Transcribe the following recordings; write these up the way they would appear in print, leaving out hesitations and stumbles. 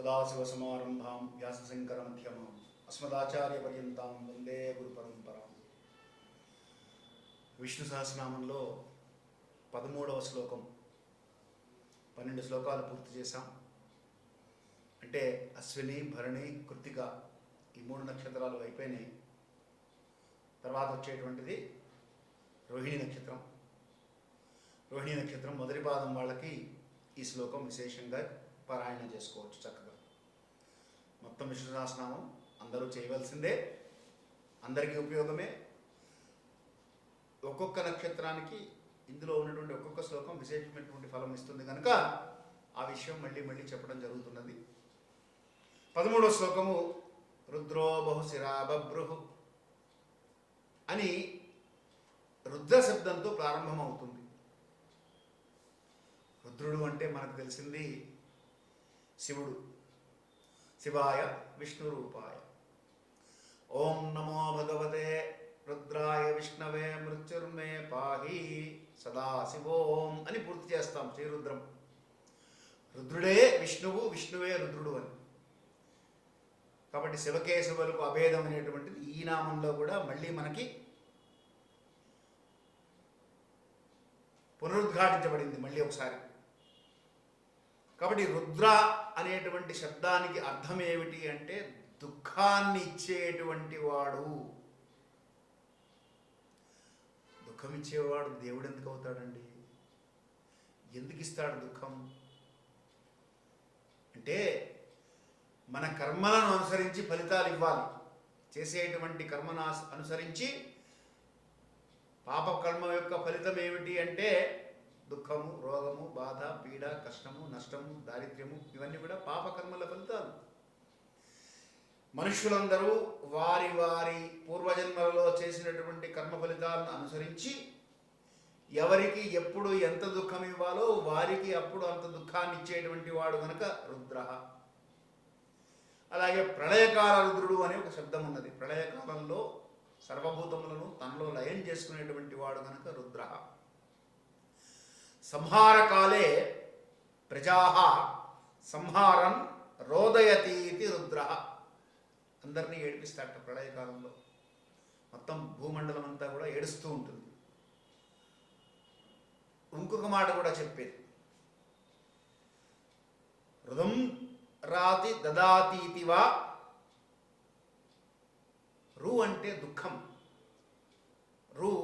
సదాశివసమారంభాం వ్యాసశంకరమధ్యమాం అస్మదాచార్యపర్యంతాం వందే గురుపరంపరాం. విష్ణు సహస్రనామంలో 13వ శ్లోకం, 12 శ్లోకాలు పూర్తి చేశాం. అంటే అశ్విని, భరణి, కృత్తిక ఈ 3 నక్షత్రాలు అయిపోయినాయి. తర్వాత వచ్చేటువంటిది రోహిణి నక్షత్రం. రోహిణి నక్షత్రం మొదటి పాదం వాళ్ళకి ఈ శ్లోకం విశేషంగా పారాయణ చేసుకోవచ్చు చక్కగా. మొత్తం విష్ణు సహస్రనామం అందరూ చేయవలసిందే, అందరికీ ఉపయోగమే. ఒక్కొక్క నక్షత్రానికి ఇందులో ఉన్నటువంటి ఒక్కొక్క శ్లోకం విశేషమైనటువంటి ఫలం ఇస్తుంది కనుక ఆ విషయం మళ్ళీ మళ్ళీ చెప్పడం జరుగుతున్నది. 13వ శ్లోకము రుద్రో బహుశిరా బభ్రుః అని రుద్ర శబ్దంతో ప్రారంభమవుతుంది. రుద్రుడు అంటే మనకు తెలిసింది శివుడు. శివాయ విష్ణు రూపాయ. ఓం నమో భగవతే రుద్రాయ విష్ణవే మృత్యుర్మే పాహి సదాశివోం అని పూర్తి చేస్తాం శ్రీరుద్రం. రుద్రుడే విష్ణువు, విష్ణువే రుద్రుడు అని. కాబట్టి శివకేశవులకు అభేదం అనేటువంటిది ఈ నామంలో కూడా మళ్ళీ మనకి పునరుద్ఘాటించబడింది మళ్ళీ ఒకసారి. కాబట్టి రుద్ర అనేటువంటి శబ్దానికి అర్థం ఏమిటి అంటే దుఃఖాన్ని ఇచ్చేటువంటి వాడు. దుఃఖం ఇచ్చేవాడు దేవుడు ఎందుకు అవుతాడండి? ఎందుకు ఇస్తాడు దుఃఖం అంటే మన కర్మలను అనుసరించి ఫలితాలు ఇవ్వాలి. చేసేటువంటి కర్మను అనుసరించి పాప కర్మ యొక్క ఫలితం ఏమిటి అంటే దుఃఖము, రోగము, బాధ, పీడ, కష్టము, నష్టము, దారిద్ర్యము ఇవన్నీ కూడా పాపకర్మల ఫలితాలు. మనుషులందరూ వారి వారి పూర్వజన్మలలో చేసినటువంటి కర్మ ఫలితాలను అనుసరించి ఎవరికి ఎప్పుడు ఎంత దుఃఖం ఇవ్వాలో వారికి అప్పుడు అంత దుఃఖాన్ని ఇచ్చేటువంటి వాడు కనుక రుద్ర. అలాగే ప్రళయకాల రుద్రుడు అనే ఒక శబ్దం ఉన్నది. ప్రళయకాలంలో సర్వభూతములను తనలో లయం చేసుకునేటువంటి వాడు కనుక రుద్ర. సంహారకాలే ప్రజాః సంహారన్ రోదయతీతి రుద్ర. అందరినీ ఏడిపిస్తాడట ప్రళయకాలంలో. మొత్తం భూమండలం అంతా కూడా ఏడుస్తూ ఉంటుంది. ఇంకొక మాట కూడా చెప్పేది, రుదం రాతి దదాతీతివా. రు అంటే దుఃఖం. రు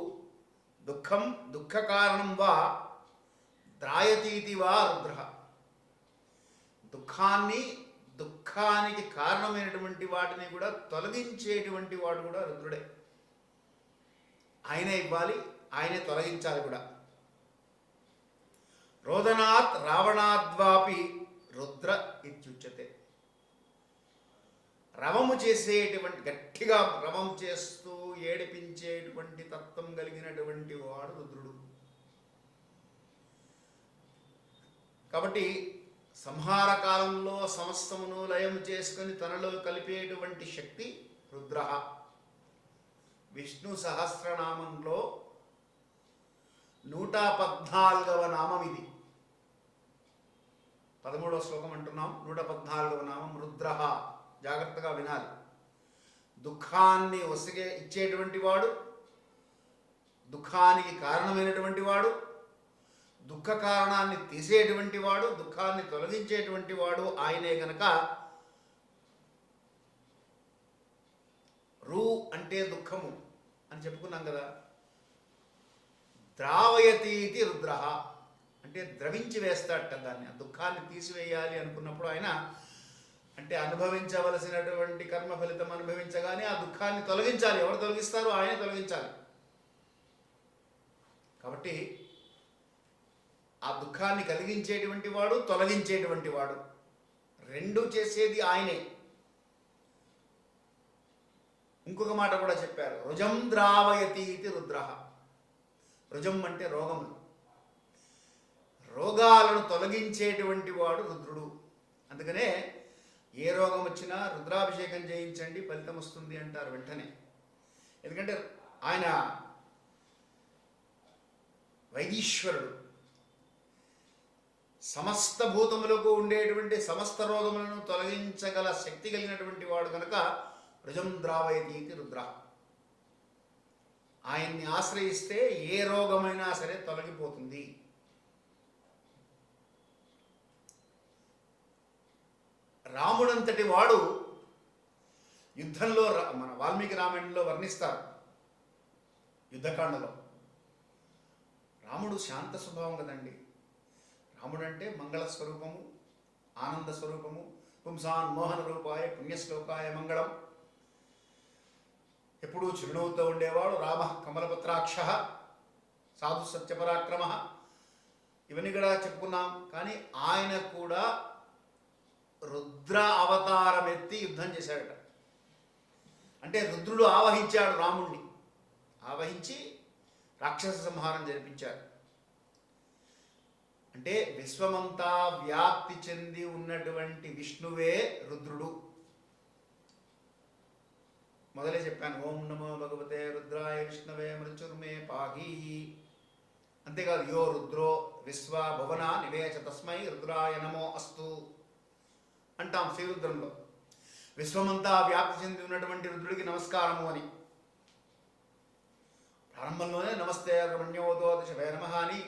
దుఃఖం, దుఃఖ కారణం వా ద్రాయతీతివా రుద్ర. దుఃఖానికి కారణమైనటువంటి వాటిని కూడా తొలగించేటువంటి వాడు కూడా రుద్రుడే. ఆయనే ఇవ్వాలి, ఆయనే తొలగించాలి కూడా. రోదనాత్ రావణాద్వాపి రుద్ర ఇత్యుచ్యతే. రవము చేసేటువంటి, గట్టిగా రవం చేస్తూ ఏడిపించేటువంటి తత్వం కలిగినటువంటి వాడు రుద్రుడు. కాబట్టి సంహార కాలంలో సమస్తమును లయం చేసుకొని తనలో కలిపేటువంటి శక్తి రుద్ర. విష్ణు సహస్రనామంలో 114వ నామం ఇది. 13వ శ్లోకం అంటున్నాం, 114వ నామం రుద్ర. జాగ్రత్తగా వినాలి. దుఃఖాన్ని ఇచ్చేటువంటి వాడు, దుఃఖానికి కారణమైనటువంటి వాడు, దుఃఖ కారణాన్ని తీసేటువంటి వాడు, దుఃఖాన్ని తొలగించేటువంటి వాడు ఆయనే గనక రు అంటే దుఃఖము అని చెప్పుకున్నాం కదా. ద్రావయతీతి రుద్ర అంటే ద్రవించి వేస్తాడట దాన్ని. ఆ దుఃఖాన్ని తీసివేయాలి అనుకున్నప్పుడు ఆయన అంటే అనుభవించవలసినటువంటి కర్మ ఫలితం అనుభవించగానే ఆ దుఃఖాన్ని తొలగించాలి. ఎవరు తొలగిస్తారో ఆయనే తొలగించాలి. కాబట్టి ఆ దుఃఖాన్ని కలిగించేటువంటి వాడు, తొలగించేటువంటి వాడు, రెండు చేసేది ఆయనే. ఇంకొక మాట కూడా చెప్పారు, రుజం ద్రావయతీతి రుద్ర. రుజం అంటే రోగములు, రోగాలను తొలగించేటువంటి వాడు రుద్రుడు. అందుకనే ఏ రోగం వచ్చినా రుద్రాభిషేకం చేయించండి ఫలితం వస్తుంది అంటారు వెంటనే. ఎందుకంటే ఆయన వైదీశ్వరుడు. సమస్త భూతములకు ఉండేటువంటి సమస్త రోగములను తొలగించగల శక్తి కలిగినటువంటి వాడు కనుక రుజం ద్రావయతీతి రుద్ర. ఆయన్ని ఆశ్రయిస్తే ఏ రోగమైనా సరే తొలగిపోతుంది. రాముడంతటి వాడు యుద్ధంలో మన వాల్మీకి రామాయణంలో వర్ణిస్తారు. యుద్ధకాండలో రాముడు శాంత స్వభావం కదండి. రాముడు అంటే మంగళ స్వరూపము, ఆనంద స్వరూపము. పుంసాన్ మోహన రూపాయ పుణ్యశ్లోకాయ మంగళం. ఎప్పుడూ చిరునవ్వుతో ఉండేవాడు. రామ కమలపత్రాక్ష సాధు సత్యపరాక్రమ, ఇవన్నీ కూడా చెప్పుకున్నాం. కానీ ఆయన కూడా రుద్ర అవతారం ఎత్తి యుద్ధం చేశాడట. అంటే రుద్రుడు ఆవహించాడు రాముణ్ణి, ఆవహించి రాక్షస సంహారం జరిపించాడు. అంటే విశ్వమంతా వ్యాప్తి చెంది ఉన్నటువంటి విష్ణువే రుద్రుడు. మొదలే చెప్పాను, ఓం నమో భగవతే రుద్రాయ విష్ణవే మృత్యుర్మే పాహి. అంతేకాదు, యో రుద్రో విశ్వ భువన నివేశ తస్మై రుద్రాయ నమో అస్తు అంటాం శ్రీరుద్రంలో. విశ్వమంతా వ్యాప్తి చెంది ఉన్నటువంటి రుద్రుడికి నమస్కారము అని. ప్రారంభంలోనే నమస్తే రమణ్యోదో దశవే నమః అని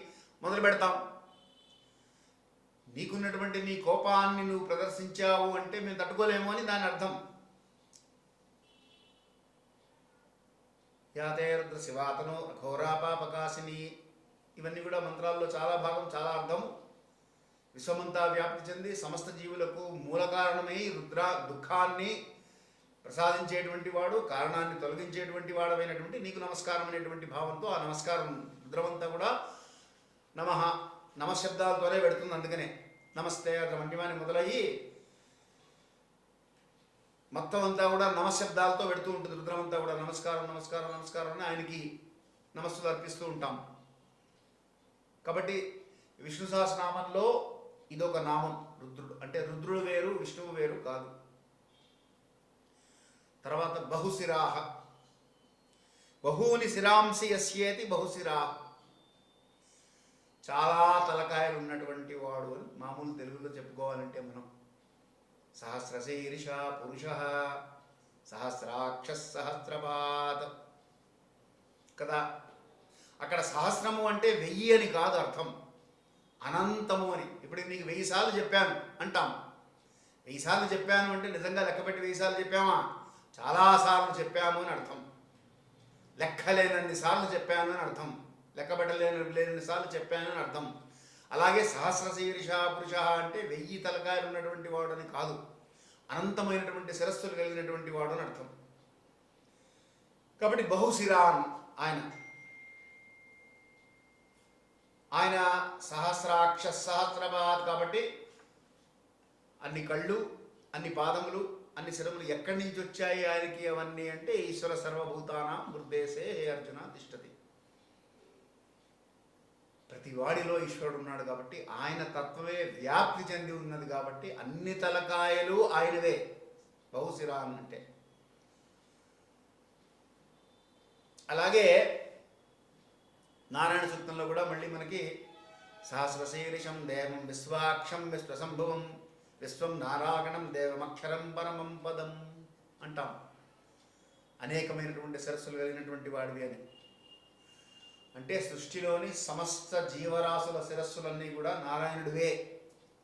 మొదలు పెడతాం. నీకున్నటువంటి నీ కోపాన్ని నువ్వు ప్రదర్శించావు అంటే మేము తట్టుకోలేము అని దాని అర్థం. యాతే రుద్ర శివాతను ఘోరాపాపకాశిని, ఇవన్నీ కూడా మంత్రాల్లో చాలా భాగం, చాలా అర్థం. విశ్వమంతా వ్యాప్తి చెంది సమస్త జీవులకు మూల కారణమై రుద్ర దుఃఖాన్ని ప్రసాదించేటువంటి వాడు, కారణాన్ని తొలగించేటువంటి వాడమైనటువంటి నీకు నమస్కారం అనేటువంటి భావంతో ఆ నమస్కారం రుద్రమంతా కూడా నమః నమశబ్దాలతోనే పెడుతుంది. అందుకనే నమస్తే రమణ్యమాని మొదలయ్యి మొత్తం అంతా కూడా నమశబ్దాలతో పెడుతూ ఉంటుంది. రుద్రమంతా కూడా నమస్కారం నమస్కారం నమస్కారం అని ఆయనకి నమస్సులు అర్పిస్తూ ఉంటాం. కాబట్టి విష్ణు సహస్రనామంలో ఇదొక నామం రుద్రుడు. అంటే రుద్రుడు వేరు విష్ణువు వేరు కాదు. తర్వాత బహుశిరాహ, బహూని శిరాంసి యస్యేతి బహుశిరా, చాలా తలకాయలు ఉన్నటువంటి వాడు అని మామూలు తెలుగులో చెప్పుకోవాలంటే మనం. సహస్రశీర్ష పురుష సహస్రాక్ష సహస్రపాద కదా. అక్కడ సహస్రము అంటే 1000 అని కాదు అర్థం, అనంతము అని. ఇప్పుడు నీకు 1000 సార్లు చెప్పాను అంటాం. 1000 సార్లు చెప్పాను అంటే నిజంగా లెక్కపెట్టి 1000 సార్లు చెప్పామా? చాలాసార్లు చెప్పాము అని అర్థం. లెక్కలేనన్ని సార్లు చెప్పాను అని అర్థం. లెక్కబెట్టలేని సార్లు చెప్పాను అని అర్థం. అలాగే సహస్రశీర్ష పురుష అంటే 1000 తలకాయలు ఉన్నటువంటి వాడు అని కాదు, అనంతమైనటువంటి శిరస్సులు కలిగినటువంటి వాడు అని అర్థం. కాబట్టి బహుశిరాన్ ఆయన సహస్రాక్ష సహస్రపాద్. కాబట్టి అన్ని కళ్ళు, అన్ని పాదములు, అన్ని శిరములు ఎక్కడి నుంచి వచ్చాయి ఆయనకి అవన్నీ అంటే ఈశ్వర సర్వభూతానాం హృదేశే హే అర్జున తిష్టతి. ప్రతి వాడిలో ఈశ్వరుడు ఉన్నాడు కాబట్టి ఆయన తత్వమే వ్యాప్తి చెంది ఉన్నది కాబట్టి అన్ని తలకాయలు ఆయనవే బహుశిరాన్ అంటే. అలాగే నారాయణ సూక్తంలో కూడా మళ్ళీ మనకి సహస్రశీర్షం దేవం విశ్వాక్షం విశ్వసంభవం విశ్వం నారాయణం దేవమక్షరం పరమం పదం అంటాం. అనేకమైనటువంటి శిరస్సులు కలిగినటువంటి వాడివి అని. అంటే సృష్టిలోని సమస్త జీవరాశుల శిరస్సులన్నీ కూడా నారాయణుడివే.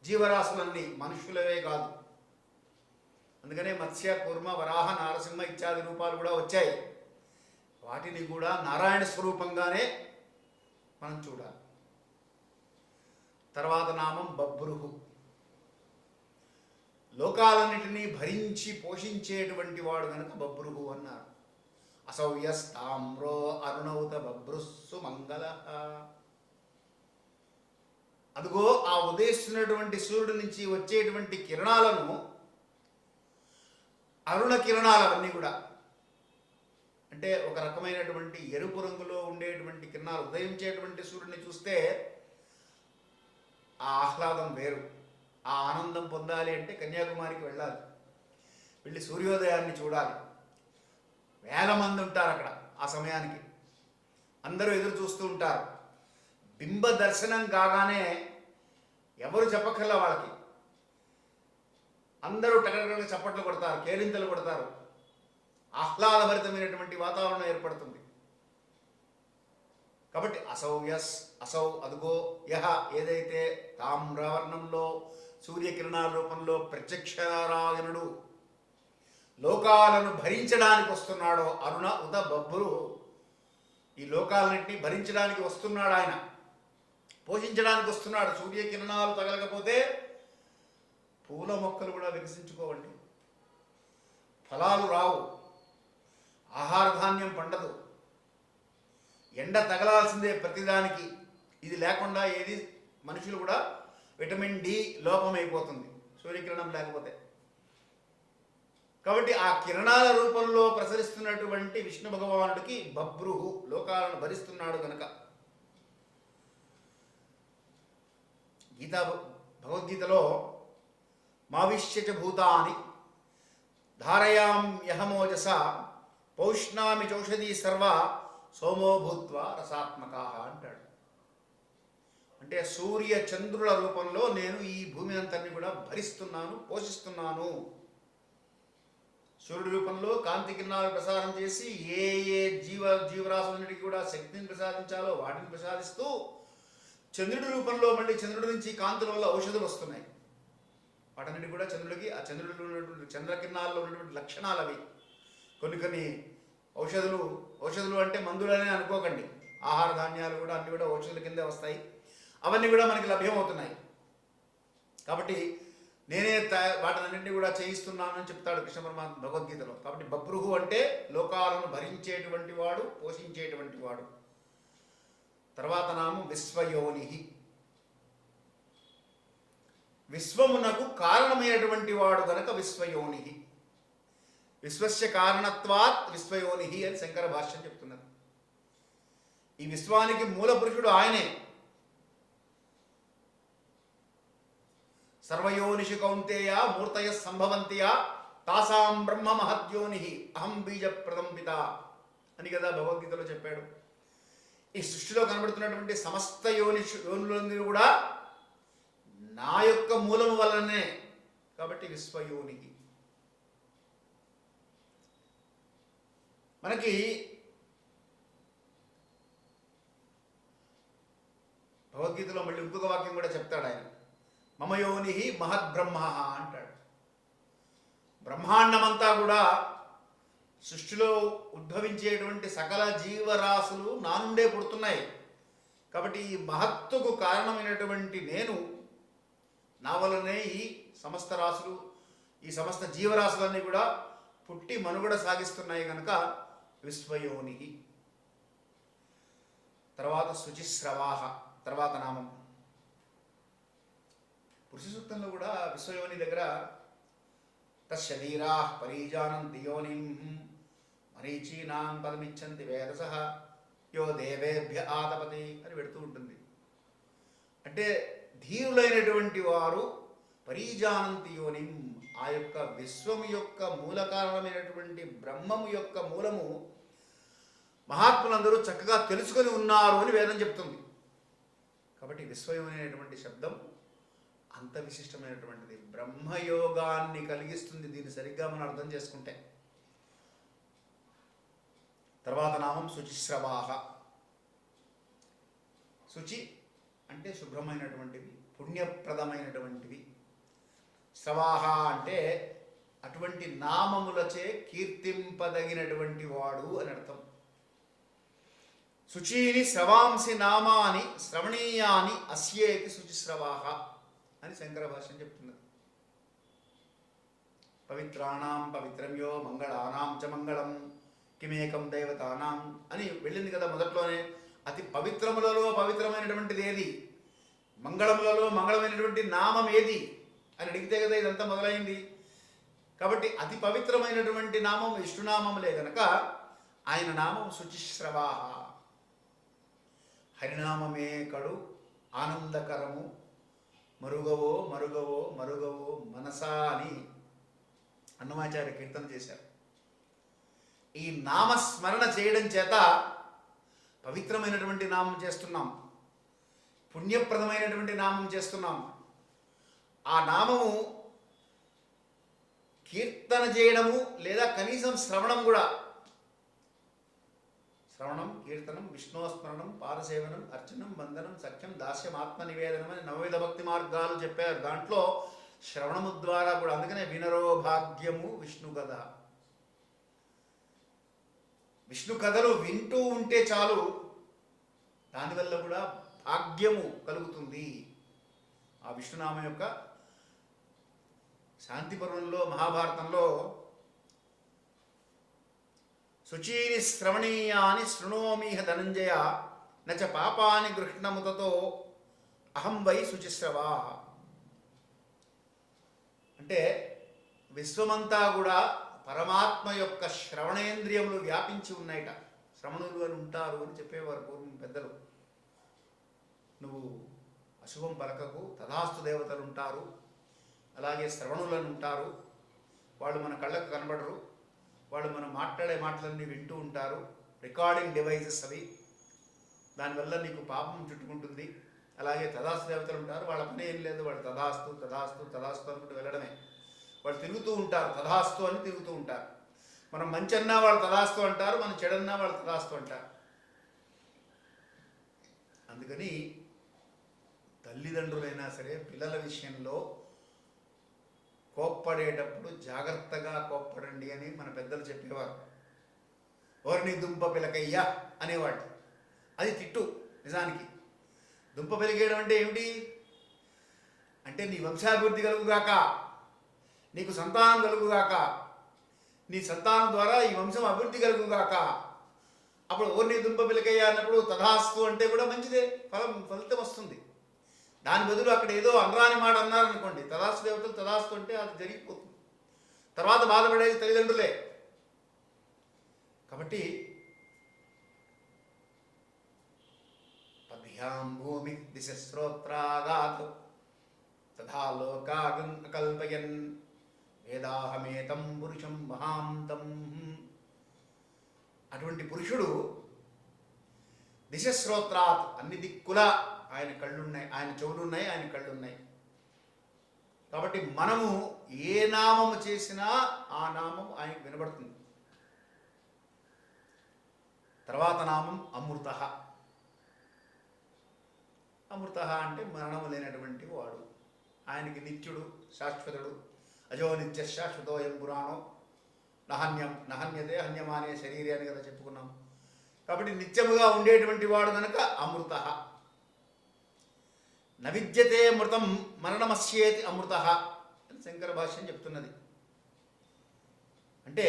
జీవరాశులన్నీ మనుషులవే కాదు. అందుకనే మత్స్య కూర్మ వరాహ నారసింహ ఇత్యాది రూపాలు కూడా వచ్చాయి. వాటిని కూడా నారాయణ స్వరూపంగానే మనం చూడాలి. తర్వాత నామం బభ్రుహు, లోకాలన్నిటినీ భరించి పోషించేటువంటి వాడు కనుక బభ్రుహు అన్నారు. అసౌయస్తామ్రో అరుణౌత బభ్రుస్సు మంగళ. అదిగో ఆ ఉదయిస్తున్నటువంటి సూర్యుడి నుంచి వచ్చేటువంటి కిరణాలను, అరుణ కిరణాలు అవన్నీ కూడా అంటే ఒక రకమైనటువంటి ఎరుపు రంగులో ఉండేటువంటి కిరణాలు. ఉదయించేటువంటి సూర్యుడిని చూస్తే ఆ ఆహ్లాదం వేరు. ఆ ఆనందం పొందాలి అంటే కన్యాకుమారికి వెళ్ళాలి, వెళ్ళి సూర్యోదయాన్ని చూడాలి. వేల మంది ఉంటారు అక్కడ. ఆ సమయానికి అందరూ ఎదురు చూస్తూ ఉంటారు. బింబ దర్శనం కాగానే ఎవరు చెప్పక్కర్లా వాళ్ళకి. అందరూ టకటక చప్పట్లు కొడతారు, కేరింతలు కొడతారు, ఆహ్లాదభరితమైనటువంటి వాతావరణం ఏర్పడుతుంది. కాబట్టి అసౌ అదుగో యహ ఏదైతే తామ్రవర్ణంలో సూర్యకిరణాల రూపంలో ప్రత్యక్షనారాయణుడు లోకాలను భరించడానికి వస్తున్నాడో, అరుణ ఉద బబ్బురు, ఈ లోకాలన్నింటినీ భరించడానికి వస్తున్నాడు ఆయన, పోషించడానికి వస్తున్నాడు. సూర్యకిరణాలు తగలకపోతే పూల మొక్కలు కూడా వికసించుకోవండి, ఫలాలు రావు, ఆహార ధాన్యం పండదు, ఎండ తగలాల్సిందే ప్రతిదానికి. ఇది లేకుండా ఏది మనుషులు కూడా విటమిన్ డి లోపమైపోతుంది సూర్యకిరణం లేకపోతే. కాబట్టి ఆ కిరణాల రూపంలో ప్రసరిస్తున్నటువంటి విష్ణు భగవానుడికి బభ్రుహు, లోకాలను భరిస్తున్నాడు కనుక. భగవద్గీతలో మావిష్యచ భూతాని ధారయాం యహమోజస పౌష్ణామి చౌషధీ సర్వ సోమో భూత్వా రసాత్మక అంటాడు. అంటే సూర్య చంద్రుల రూపంలో నేను ఈ భూమి అంతని కూడా భరిస్తున్నాను, పోషిస్తున్నాను. సూర్యుడి రూపంలో కాంతి కిరణాలు ప్రసారం చేసి ఏ ఏ జీవరాశులన్నిటికీ కూడా శక్తిని ప్రసాదించాలో వాటిని ప్రసాదిస్తూ, చంద్రుడి రూపంలో మళ్ళీ చంద్రుడి నుంచి కాంతుల వల్ల ఔషధులు వస్తున్నాయి. వాటన్నిటి కూడా చంద్రుడికి, ఆ చంద్రుడిలో ఉన్నటువంటి చంద్రకిరణాల్లో ఉన్నటువంటి లక్షణాలు అవి. కొన్ని ఔషధులు అంటే మందులనే అనుకోకండి, ఆహార ధాన్యాలు కూడా అన్నీ కూడా ఔషధుల కిందే వస్తాయి. అవన్నీ కూడా మనకి లభ్యమవుతున్నాయి. కాబట్టి నేనే వాటినన్నింటినీ కూడా చేయిస్తున్నానని చెప్తాడు కృష్ణ పరమాత్మ భగవద్గీతలో. కాబట్టి బభ్రుహు అంటే లోకాలను భరించేటువంటి వాడు, పోషించేటువంటి వాడు. తర్వాత నామం విశ్వయోని, విశ్వమునకు కారణమైనటువంటి వాడు గనక విశ్వయోని. విశ్వస్య కారణత్వాత్ విశ్వయోని అని శంకర భాష్యం చెప్తున్నది. ఈ విశ్వానికి మూల పురుషుడు ఆయనే. సర్వయోనిషు కౌంతేయ మూర్తయ సంభవంతియా తాసాం బ్రహ్మ మహద్యోని అహం బీజ ప్రదంపిత అని కదా భగవద్గీతలో చెప్పాడు. ఈ సృష్టిలో కనబడుతున్నటువంటి సమస్త యోనులందరూ కూడా నా యొక్క మూలము వల్లనే. కాబట్టి విశ్వయోని. మనకి భగవద్గీతలో మళ్ళీ ఇంకొక వాక్యం కూడా చెప్తాడు ఆయన, మమయోని మహద్బ్రహ్మ అంటాడు. బ్రహ్మాండమంతా కూడా సృష్టిలో ఉద్భవించేటువంటి సకల జీవరాశులు నా నుండే పుడుతున్నాయి. కాబట్టి ఈ మహత్తుకు కారణమైనటువంటి నేను, నా వల్లనే ఈ సమస్త రాశులు, ఈ సమస్త జీవరాశులన్నీ కూడా పుట్టి మనుగడ సాగిస్తున్నాయి కనుక విశ్వయోని. తర్వాత శుచిస్రవాహ, తర్వాత నామం. పురుష సూక్తంలో కూడా విశ్వయోని దగ్గర తశరీరా పరీజానంతి యోనిం మరీచీనాం పదమిచ్చంతి వేదసః యో దేవేభ్య ఆతపతి అని పెడుతూ ఉంటుంది. అంటే ధీరులైనటువంటి వారు పరీజానంతి యోనిం, ఆ యొక్క విశ్వము యొక్క మూల కారణమైనటువంటి బ్రహ్మము యొక్క మూలము మహాత్ములందరూ చక్కగా తెలుసుకొని ఉన్నారు అని వేదం చెప్తుంది. కాబట్టి విశ్వయోని అనేటువంటి శబ్దం అంత విశిష్టమైనటువంటిది, బ్రహ్మయోగాన్ని కలిగిస్తుంది దీన్ని సరిగ్గా మనం అర్థం చేసుకుంటే. తర్వాత నామం శుచిశ్రవాహ. శుచి అంటే శుభ్రమైనటువంటివి, పుణ్యప్రదమైనటువంటివి. స్రవాహ అంటే అటువంటి నామములచే కీర్తింపదగినటువంటి వాడు అని అర్థం. శుచీని స్రవాంసి నామాని శ్రవణీయాని అస్యేతి శుచిస్రవాహ అని శంకర భాష్యం చెప్తున్నది. పవిత్రాణం పవిత్రమ్యో మంగళానాం చ మంగళం కిమేకం దైవతానాం అని వెళ్ళింది కదా మొదట్లోనే. అతి పవిత్రములలో పవిత్రమైనటువంటిది ఏది, మంగళములలో మంగళమైనటువంటి నామం ఏది అని అడిగితే కదా ఇదంతా మొదలైంది. కాబట్టి అతి పవిత్రమైనటువంటి నామం విష్ణునామములే గనక ఆయన నామం శుచిశ్రవాహ. హరినామమే కడు ఆనందకరము మరుగవో మరుగవో మరుగవో మనసా అని అన్నమాచార్య కీర్తన చేశారు. ఈ నామస్మరణ చేయడం చేత పవిత్రమైనటువంటి నామం చేస్తున్నాం, పుణ్యప్రదమైనటువంటి నామం చేస్తున్నాం. ఆ నామము కీర్తన చేయడము లేదా కనీసం శ్రవణం కూడా, శ్రవణం, కీర్తనం, విష్ణోస్మరణం, పాదసేవనం, అర్చనం, వందనం, సఖ్యం, దాస్యం, ఆత్మ నివేదనం అని నవవిధ భక్తి మార్గాలు చెప్పారు. దాంట్లో శ్రవణము ద్వారా కూడా, అందుకనే వినరో భాగ్యము విష్ణు కథ. విష్ణు కథలు వింటూ ఉంటే చాలు, దానివల్ల కూడా భాగ్యము కలుగుతుంది. ఆ విష్ణునామం యొక్క శాంతి పర్వంలో, మహాభారతంలో శుచీని శ్రవణీయాని శృణోమిహ ధనంజయ నచ పాపాని గృహ్ణముతతో అహం వై శుచిశ్రవా. అంటే విశ్వమంతా కూడా పరమాత్మ యొక్క శ్రవణేంద్రియములు వ్యాపించి ఉన్నాయట. శ్రవణులు అని ఉంటారు అని చెప్పేవారు పూర్వం పెద్దలు. నువ్వు అశుభం పలకకు, తథాస్తు దేవతలు ఉంటారు, అలాగే శ్రవణులను ఉంటారు. వాళ్ళు మన కళ్ళకు కనబడరు, వాళ్ళు మనం మాట్లాడే మాటలన్నీ వింటూ ఉంటారు. రికార్డింగ్ డివైజెస్ అవి, దానివల్ల నీకు పాపం చుట్టుకుంటుంది. అలాగే తథాస్తు దేవతలు ఉంటారు, వాళ్ళ పని ఏం లేదు, వాళ్ళు తథాస్తు తథాస్తు తథాస్తు అనుకుంటూ వెళ్ళడమే. వాళ్ళు తిరుగుతూ ఉంటారు, తథాస్తు అని తిరుగుతూ ఉంటారు. మనం మంచి అన్నా వాళ్ళు తథాస్తు అంటారు, మనం చెడన్నా వాళ్ళు తథాస్తు అంటారు. అందుకని తల్లిదండ్రులైనా సరే పిల్లల విషయంలో కోప్పడేటప్పుడు జాగ్రత్తగా కోప్పడండి అని మన పెద్దలు చెప్పేవారు. ఓర్ని దుంప పిలకయ్యా అనేవాడు. అది తిట్టు. నిజానికి దుంప పిలికేయడం అంటే ఏమిటి అంటే, నీ వంశాభివృద్ధి కలుగుగాక, నీకు సంతానం కలుగుగాక, నీ సంతానం ద్వారా ఈ వంశం అభివృద్ధి కలుగుగాక. అప్పుడు ఓర్ని దుంప పిలకయ్యా అన్నప్పుడు తథాస్తు అంటే కూడా మంచిదే, ఫలితం వస్తుంది. దాని బదులు అక్కడ ఏదో అనరాని మాట అన్నారనుకోండి, తథాస్తు దేవతలు తథాస్తు అంటే అది జరిగిపోతుంది. తర్వాత బాధపడేది తల్లిదండ్రులే. కాబట్టి పద్భ్యాం భూమి దిశ శ్రోత్రాగాత్ తథా లోకాగం కల్పయన్ వేదాహమేతం పురుషం మహాంతం. అటువంటి పురుషుడు దిశశ్రోత్రాత్, అన్ని దిక్కుల ఆయన కళ్ళున్నాయి, ఆయన చెవులున్నాయి, ఆయన కళ్ళున్నాయి. కాబట్టి మనము ఏ నామము చేసినా ఆ నామం ఆయనకు వినబడుతుంది. తర్వాత నామం అమృత. అమృత అంటే మరణము లేనటువంటి వాడు. ఆయనకి నిత్యుడు, శాశ్వతుడు. అజో నిత్య శాశ్వతోయం పురాణం నహన్యం నహన్యతే హన్యమానే శరీరే అని కదా చెప్పుకున్నాం. కాబట్టి నిత్యముగా ఉండేటువంటి వాడు కనుక అమృత. నవిద్యతే మృతం మరణమస్యేతి అమృత అని శంకర భాష్యం చెప్తున్నది. అంటే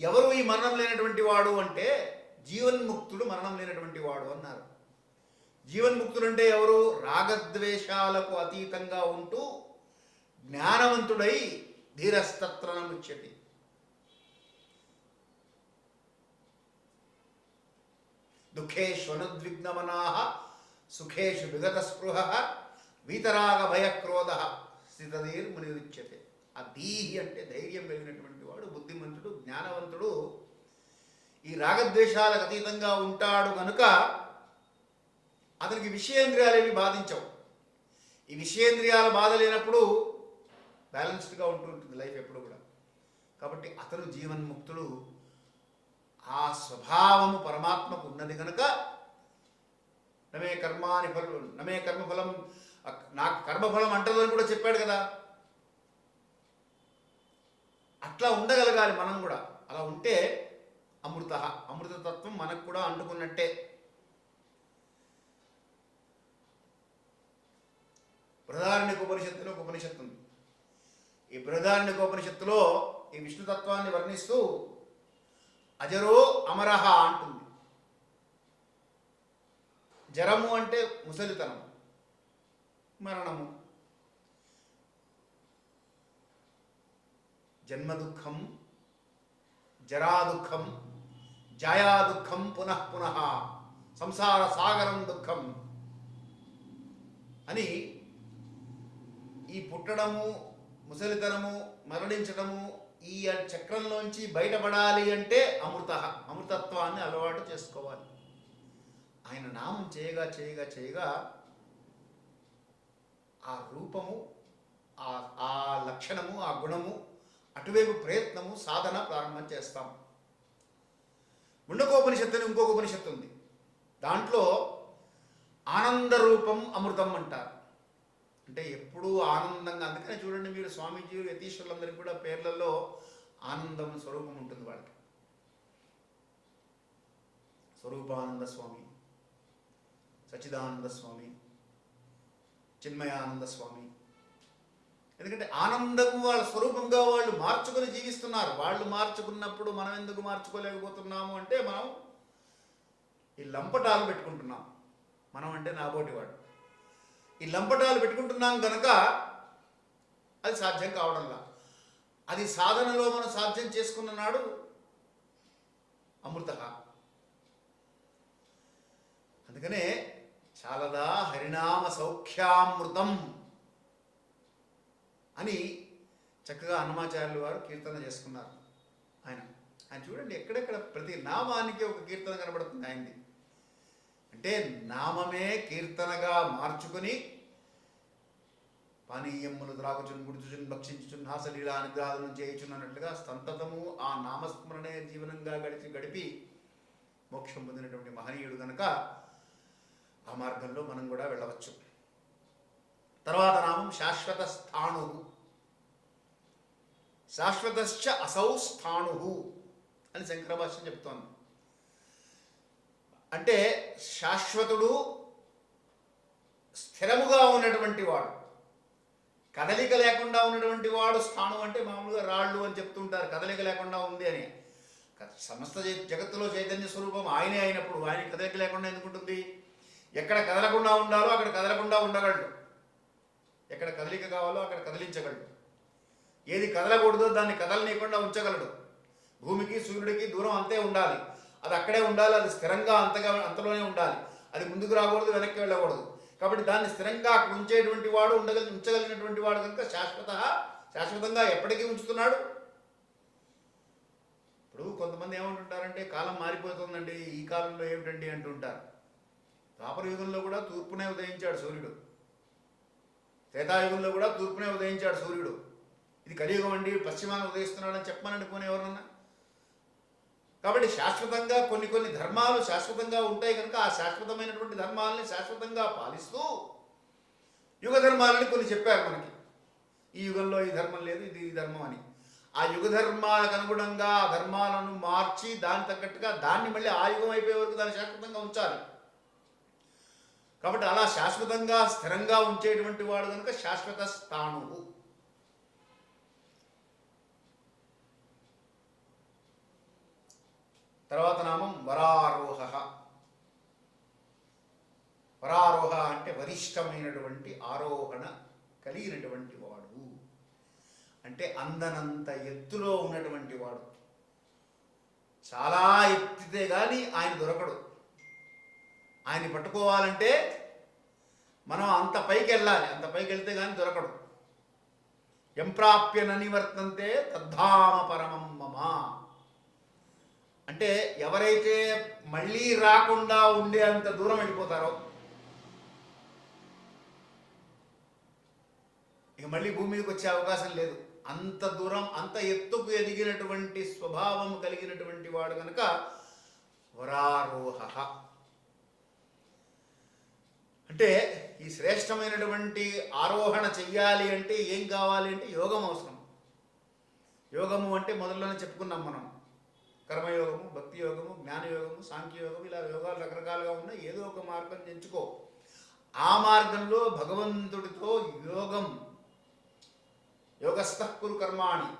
ఎవరు ఈ మరణం లేనటువంటి వాడు అంటే, జీవన్ముక్తుడు మరణం లేనటువంటి వాడు అన్నారు. జీవన్ముక్తుడు అంటే ఎవరు? రాగద్వేషాలకు అతీతంగా ఉంటూ జ్ఞానవంతుడై ధీరస్తత్రనముచ్యతి. దుఃఖేష్వనుద్విగ్నమనాః సుఖేషు విగత స్పృహ వీతరాగ భయక్రోధ స్థితధీర్మునిరుచ్యతే. ఆ ధీహి అంటే ధైర్యం కలిగినటువంటి వాడు, బుద్ధిమంతుడు, జ్ఞానవంతుడు, ఈ రాగద్వేషాలకు అతీతంగా ఉంటాడు కనుక అతనికి విషయేంద్రియాలేవి బాధించవు. ఈ విషయేంద్రియాల బాధ లేనప్పుడు బ్యాలెన్స్డ్గా ఉంటుంటుంది లైఫ్ ఎప్పుడు కూడా. కాబట్టి అతను జీవన్ముక్తుడు. ఆ స్వభావము పరమాత్మకు ఉన్నది కనుక నమే కర్మాని ఫలం నమే కర్మఫలం, నాకు కర్మఫలం అంటదు అని కూడా చెప్పాడు కదా. అట్లా ఉండగలగాలి మనం కూడా. అలా ఉంటే అమృత, అమృతతత్వం మనకు కూడా అంటుకున్నట్టే. బృహదారణ్యకోపనిషత్తులో ఒక ఉపనిషత్తు ఉంది. ఈ బృహదారణ్యకోపనిషత్తులో ఈ విష్ణుతత్వాన్ని వర్ణిస్తూ అజరో అమరహ అంటుంది. జరము అంటే ముసలితనం, మరణము. జన్మ దుఃఖం, జరా దుఃఖం, జాయా దుఃఖం పునః పునః, సంసార సాగరం దుఃఖం అని ఈ పుట్టడము, ముసలితనము, మరణించడము, ఈ చక్రంలోంచి బయటపడాలి అంటే అమృతత్వాన్ని అలవాటు చేసుకోవాలి. ఆయన నామం చేయగా చేయగా చేయగా ఆ రూపము, ఆ లక్షణము, ఆ గుణము, అటువైపు ప్రయత్నము, సాధన ప్రారంభం చేస్తాం. ముండకోపనిషత్తు అని ఇంకొక ఉపనిషత్తు ఉంది. దాంట్లో ఆనంద రూపం అమృతం అంటారు. అంటే ఎప్పుడూ ఆనందంగా, అందుకనే చూడండి మీరు స్వామీజీ యతీశ్వరులందరికీ కూడా పేర్లలో ఆనందం స్వరూపం ఉంటుంది. వాళ్ళకి స్వరూపానంద స్వామి, సచిదానంద స్వామి, చిన్మయానంద స్వామి. ఎందుకంటే ఆనందం వాళ్ళ స్వరూపంగా వాళ్ళు మార్చుకొని జీవిస్తున్నారు. వాళ్ళు మార్చుకున్నప్పుడు మనం ఎందుకు మార్చుకోలేకపోతున్నాము అంటే మనం ఈ లంపటాలు పెట్టుకుంటున్నాం. మనం అంటే నాబోటివాడు. ఈ లంపటాలు పెట్టుకుంటున్నాం కనుక అది సాధ్యం కావడంలా. అది సాధనలో మనం సాధ్యం చేసుకున్న నాడు అమృత. అందుకనే చాలదా హరినామ సౌఖ్యామృతం అని చక్కగా అన్నమాచార్యులు వారు కీర్తన చేసుకున్నారు. ఆయన చూడండి, ఎక్కడెక్కడ ప్రతి నామానికి ఒక కీర్తన కనబడుతుంది ఆయనది. అంటే నామమే కీర్తనగా మార్చుకొని పానీయములు త్రాగుచున్, గుడుచుచున్, భక్షించుచున్, హాసలీలా అనుగ్రహాలను చేయుచున్ అన్నట్లుగా సంతతము ఆ నామస్మరణే జీవనంగా గడిపి మోక్షం పొందినటువంటి మహనీయుడు కనుక ఆ మార్గంలో మనం కూడా వెళ్ళవచ్చు. తర్వాత నామం శాశ్వత స్థాణు. శాశ్వతశ్చ అసౌ స్థాణు అని శంకర భాష్యం చెప్తోంది. అంటే శాశ్వతుడు, స్థిరముగా ఉన్నటువంటి వాడు, కదలిక లేకుండా ఉన్నటువంటి వాడు. స్థాణు అంటే మామూలుగా రాళ్ళు అని చెప్తుంటారు, కదలిక లేకుండా ఉంది అని. సమస్త జగత్తులో చైతన్య స్వరూపం ఆయనే అయినప్పుడు ఆయన కదలిక లేకుండా ఎందుకుంటుంది? ఎక్కడ కదలకుండా ఉండాలో అక్కడ కదలకుండా ఉండగలడు, ఎక్కడ కదలిక కావాలో అక్కడ కదిలించగలడు, ఏది కదలకూడదో దాన్ని కదలనీయకుండా ఉంచగలడు. భూమికి సూర్యుడికి దూరం అంతే ఉండాలి, అది అక్కడే ఉండాలి, అది స్థిరంగా అంతలోనే ఉండాలి, అది ముందుకు రాకూడదు, వెనక్కి వెళ్ళకూడదు. కాబట్టి దాన్ని స్థిరంగా అక్కడ ఉంచేటువంటి వాడు, ఉంచగలిగినటువంటి వాడు కనుక శాశ్వతంగా ఎప్పటికీ ఉంచుతున్నాడు. ఇప్పుడు కొంతమంది ఏమంటుంటారంటే కాలం మారిపోతుందండి, ఈ కాలంలో ఏమిటండి అంటుంటారు. ద్వాపర యుగంలో కూడా తూర్పునే ఉదయించాడు సూర్యుడు, త్రేతాయుగంలో కూడా తూర్పునే ఉదయించాడు సూర్యుడు. ఇది కలియుగం అండి, పశ్చిమాన్ని ఉదయిస్తున్నాడని చెప్పమని పోనీ ఎవరన్నా. కాబట్టి శాశ్వతంగా కొన్ని ధర్మాలు శాశ్వతంగా ఉంటాయి కనుక ఆ శాశ్వతమైనటువంటి ధర్మాలని శాశ్వతంగా పాలిస్తూ యుగ ధర్మాలని కొన్ని చెప్పారు మనకి. ఈ యుగంలో ఈ ధర్మం లేదు, ఇది ఈ ధర్మం అని. ఆ యుగ ధర్మాలకు అనుగుణంగా ఆ ధర్మాలను మార్చి దాని తగ్గట్టుగా దాన్ని మళ్ళీ ఆ యుగం అయిపోయే వరకు దాన్ని శాశ్వతంగా ఉంచాలి. కాబట్టి అలా శాశ్వతంగా స్థిరంగా ఉంచేటువంటి వాడు కనుక శాశ్వత స్థాణువు. తర్వాత నామం వరారోహ. వరారోహ అంటే వరిష్టమైనటువంటి ఆరోహణ కలిగినటువంటి వాడు, అంటే అందనంత ఎత్తులో ఉన్నటువంటి వాడు. చాలా ఎత్తితే కానీ ఆయన దొరకడు. ఆయన్ని పట్టుకోవాలంటే మనం అంత పైకి వెళ్ళాలి, అంత పైకి వెళ్తే కానీ దొరకడు. ఎంప్రాప్య ననివర్తంతే తద్ధామ పరమం మమ. అంటే ఎవరైతే మళ్ళీ రాకుండా ఉండే అంత దూరం వెళ్ళిపోతారో, ఇక మళ్ళీ భూమి మీదకి వచ్చే అవకాశం లేదు, అంత దూరం అంత ఎత్తుకు ఎదిగినటువంటి స్వభావం కలిగినటువంటి వాడు కనుక వరారోహ. అంటే ఈ శ్రేష్టమైనటువంటి ఆరోహణ చెయ్యాలి అంటే ఏం కావాలి అంటే యోగం అవసరం. యోగము అంటే మొదల్లోనే చెప్పుకున్నాం మనం, కర్మయోగము, భక్తి యోగము, జ్ఞానయోగము, సాంఖ్యయోగము, ఇలా యోగాలు రకరకాలుగా ఉన్నాయి. ఏదో ఒక మార్గం ఎంచుకో, ఆ మార్గంలో భగవంతుడితో యోగస్థః కురు కర్మాణి.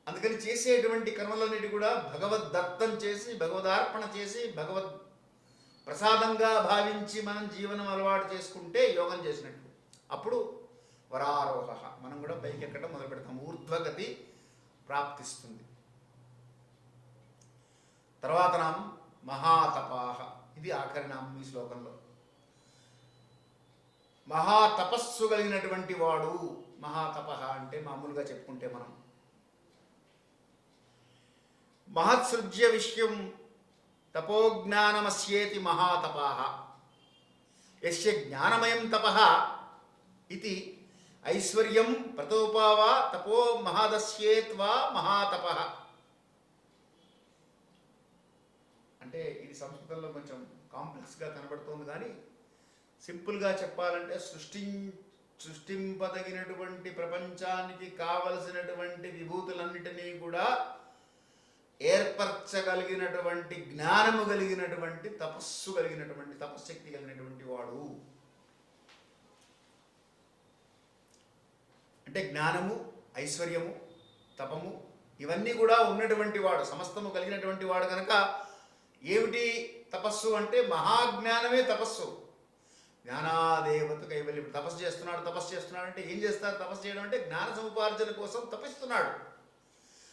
అందుకని చేసేటువంటి కర్మలన్నిటి కూడా భగవద్దత్తం చేసి, భగవదార్పణ చేసి, భగవద్ ప్రసాదంగా భావించి మనం జీవనం అలవాటు చేసుకుంటే యోగం చేసినట్టు. అప్పుడు వరారోహ, మనం కూడా పైకి ఎక్కడం మొదలు పెడతాం, ఊర్ధ్వగతి ప్రాప్తిస్తుంది. తర్వాత నామం మహాతపాహ. ఇది ఆఖరి నామం ఈ శ్లోకంలో. మహాతపస్సు కలిగినటువంటి వాడు. మహాతపః అంటే మామూలుగా చెప్పుకుంటే మనం మహత్సృజ్య విషయం తపోజ్ఞానమస్యేతి మహాతపాః. యస్య జ్ఞానమయం తపః ఇది ఐశ్వర్యం ప్రతోపావా తపో మహాదస్యేత్వా మహాతప. అంటే ఇది సంస్కృతంలో కొంచెం కాంప్లెక్స్గా కనబడుతోంది, కానీ సింపుల్గా చెప్పాలంటే సృష్టింపదగినటువంటి ప్రపంచానికి కావలసినటువంటి విభూతులన్నిటినీ కూడా ఏర్పరచగలిగినటువంటి జ్ఞానము కలిగినటువంటి తపస్సు కలిగినటువంటి తపశ్శక్తి కలిగినటువంటి వాడు. అంటే జ్ఞానము, ఐశ్వర్యము, తపము ఇవన్నీ కూడా ఉన్నటువంటి వాడు, సమస్తము కలిగినటువంటి వాడు కనుక ఏమిటి తపస్సు అంటే మహాజ్ఞానమే తపస్సు. జ్ఞానాదేవత కైవల్యం. తపస్సు చేస్తున్నాడు అంటే ఏం చేస్తారు? తపస్సు చేయడం అంటే జ్ఞాన సముపార్జన కోసం తపిస్తున్నాడు.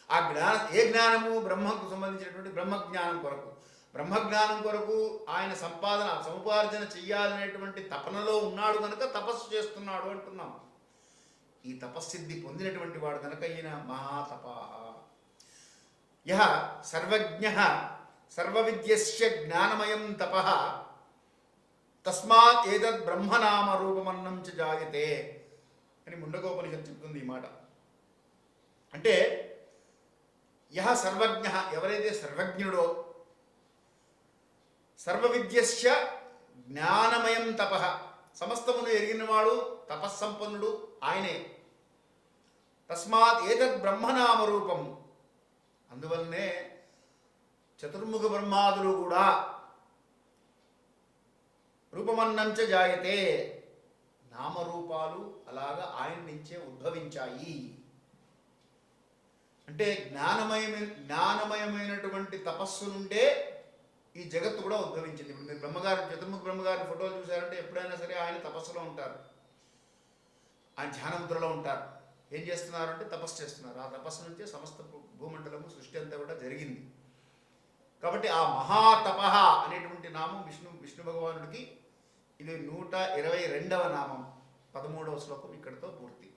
ఆ ఏ జ్ఞానము? బ్రహ్మకు సంబంధించినటువంటి బ్రహ్మజ్ఞానం కొరకు. బ్రహ్మజ్ఞానం కొరకు ఆయన సముపార్జన చెయ్యాలనేటువంటి తపనలో ఉన్నాడు కనుక తపస్సు చేస్తున్నాడు అంటున్నాం. ఈ తపస్సిద్ధి పొందినటువంటి వాడు కనుక ఈయన మహాతప. యః సర్వజ్ఞః సర్వవిద్యస్య జ్ఞానమయం తపః తస్మాత్ ఏతద్ బ్రహ్మనామ రూపమన్నం చ జాయతే అని ముండకోపనిషత్తు చెప్తుంది ఈ మాట. అంటే యః సర్వజ్ఞః, ఎవరైతే సర్వజ్ఞుడో, సర్వవిద్యస్య జ్ఞానమయం తపః, సమస్తమును ఎరిగినవాడు తపస్సంపన్నుడు ఆయనే. తస్మాత్ ఏతద్ బ్రహ్మనామ రూపం, అందువల్లనే చతుర్ముఖ బ్రహ్మాదులు కూడా రూపమన్నంచ జాయతే, నామరూపాలు అలాగా ఆయన నుంచే ఉద్భవించాయి. అంటే జ్ఞానమయమైనటువంటి తపస్సు నుండే ఈ జగత్తు కూడా ఉద్భవించింది. ఇప్పుడు మీరు చతుర్ముఖ బ్రహ్మగారి ఫోటోలు చూసారంటే ఎప్పుడైనా సరే ఆయన తపస్సులో ఉంటారు, ఆయన ధ్యానముద్రలో ఉంటారు. ఏం చేస్తున్నారు అంటే తపస్సు చేస్తున్నారు. ఆ తపస్సు నుంచే సమస్త భూమండలము సృష్టి అంతా కూడా జరిగింది. కాబట్టి ఆ మహాతప అనేటువంటి నామం విష్ణు భగవానుడికి ఇది 122వ నామం. 13వ శ్లోకం ఇక్కడితో పూర్తి.